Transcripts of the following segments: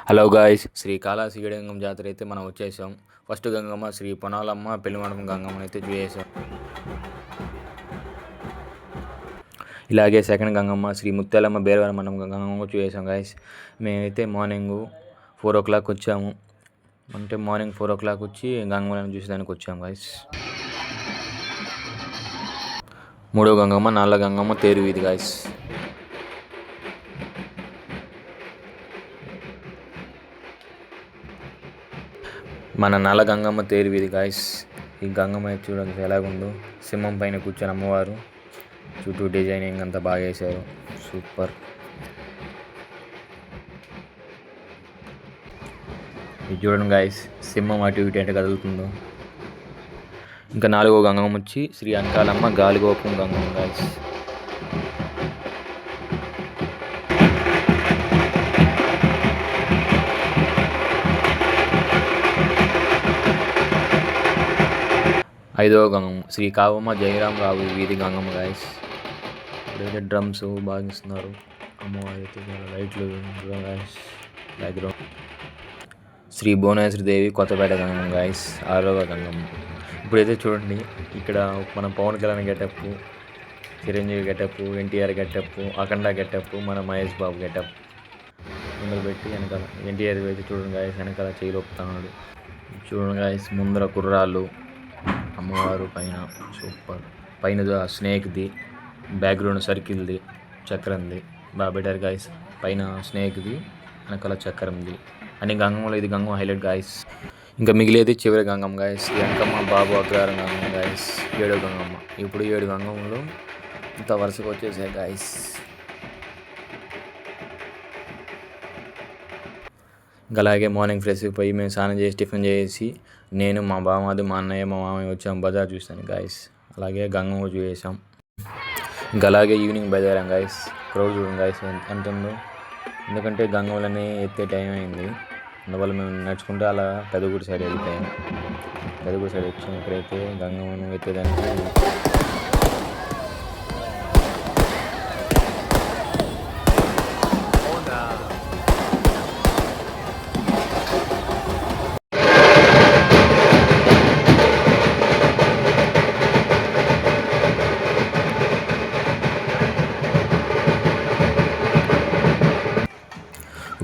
Hello guys, Shri Kalahasti జాతర అయితే మనం వచ్చేసాం. ఫస్ట్ గంగమ్మ శ్రీ పొనాలమ్మ పెళ్లి మండపం గంగమ్మ అయితే చూసేసాం. ఇలాగే సెకండ్ గంగమ్మ శ్రీ ముత్యాలమ్మ బేరవరం మండపం గంగమ్మ చూసేసాం గాయస్. మేమైతే మార్నింగ్ 4 o'clock వచ్చాము. అంటే మార్నింగ్ 4 o'clock వచ్చి గంగమ్మలను చూసేదానికి వచ్చాము గాయస్. మూడో గంగమ్మ నాలుగో గంగమ్మ తేరు వీధి గాయస్. మన నల్ల గంగమ్మ తేరు వీధి గాయస్. ఈ గంగమ్మ చూడడానికి ఎలాగుందో, సింహం పైన కూర్చొని అమ్మవారు, చుట్టూ డిజైనింగ్ అంతా బాగా వేశారు, సూపర్. ఇది చూడండి గాయస్, సింహం అటు ఇటు అంటే కదులుతుందో. ఇంకా నాలుగో గంగమ్మ వచ్చి శ్రీ అంకాలమ్మ గాలిగోపం గంగమ్మ గాయస్. ఐదవ గంగమ్మ శ్రీ కావమ్మ జయరామరావు వీధి గంగమ్మ గాయస్. ఇప్పుడైతే డ్రమ్స్ బాగా ఇస్తున్నారు. అమ్మవారి అయితే లైట్లు guys. Background Sri Bhuvaneshwari Devi Kothapeta Gangamma guys. ఆరవ గంగమ్మ. ఇప్పుడైతే చూడండి, ఇక్కడ మన Pawan Kalyan getup, Chiranjeevi getup, NTR getup, Akhanda getup, మన మహేష్ బాబు గెటప్ ముందర పెట్టి వెనకాల ఎన్టీఆర్ అయితే చూడండి గాయస్, వెనకాల చేయి ఒప్పుతున్నాడు. చూడండి గాయస్, ముందర కుర్రాళ్ళు, అమ్మవారు పైన సూపర్. పైన స్నేక్ది, బ్యాక్గ్రౌండ్ సర్కిల్ది, చక్రంది బాగా పెట్టారు గాయస్. పైన స్నేక్ది, వెనకాల చక్రంది. అన్ని గంగమ్మలో ఇది గంగమ్మ హైలైట్ గాయస్. ఇంకా మిగిలేది చివరి గంగమ్మ గాయస్. వెనకమ్మ బాబు అగ్రహారం గంగమ్మ గాయస్. 7వ గంగమ్మ. ఇప్పుడు 7 గంగమ్మలు ఇంత వరుసగా వచ్చేసాయి గాయస్. ఇంకా అలాగే మార్నింగ్ ఫ్రెష్ పోయి మేము స్నానం చేసి టిఫిన్ చేసి నేను, మా బామాది, మా అన్నయ్య, మా మామయ్య వచ్చాము బజార్ చూస్తాను గాయస్. అలాగే గంగమ్మ చూసాం. ఇంకా అలాగే ఈవినింగ్ బయలుదేరాం గాయస్. క్రౌడ్ చూడండి గాయస్ ఎంత ఉందో. ఎందుకంటే గంగమ్మలని ఎత్తే టైం అయింది, అందువల్ల మేము నడుచుకుంటే అలా పెదగూడి సైడ్ వెళ్ళిపోయాము. పెదగూడి సైడ్ వచ్చాము. ఇక్కడైతే గంగమ్మను ఎత్తేదానికి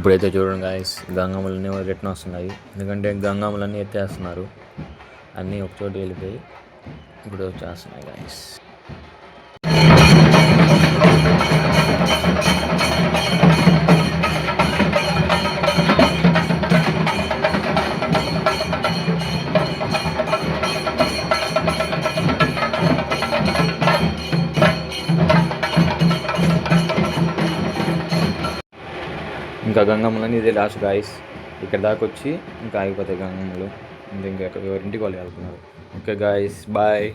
ఇప్పుడైతే చూడండి గాయస్, గంగమ్మలన్నీ రిటర్న్ వస్తున్నాయి. ఎందుకంటే గంగమ్మలన్నీ ఎత్తేస్తున్నారు, అన్నీ ఒకచోట వెళ్ళిపోయి ఇప్పుడు వచ్చేస్తున్నాయి గాయస్. ఇంకా గంగమ్మలని ఇదే లాస్ట్ గాయస్. ఇక్కడ దాకా వచ్చి ఇంకా ఆగిపోతాయి గంగమ్మలు. ఇంకా ఎవరింటికి వాళ్ళు వెళ్తున్నారు. Okay guys, bye.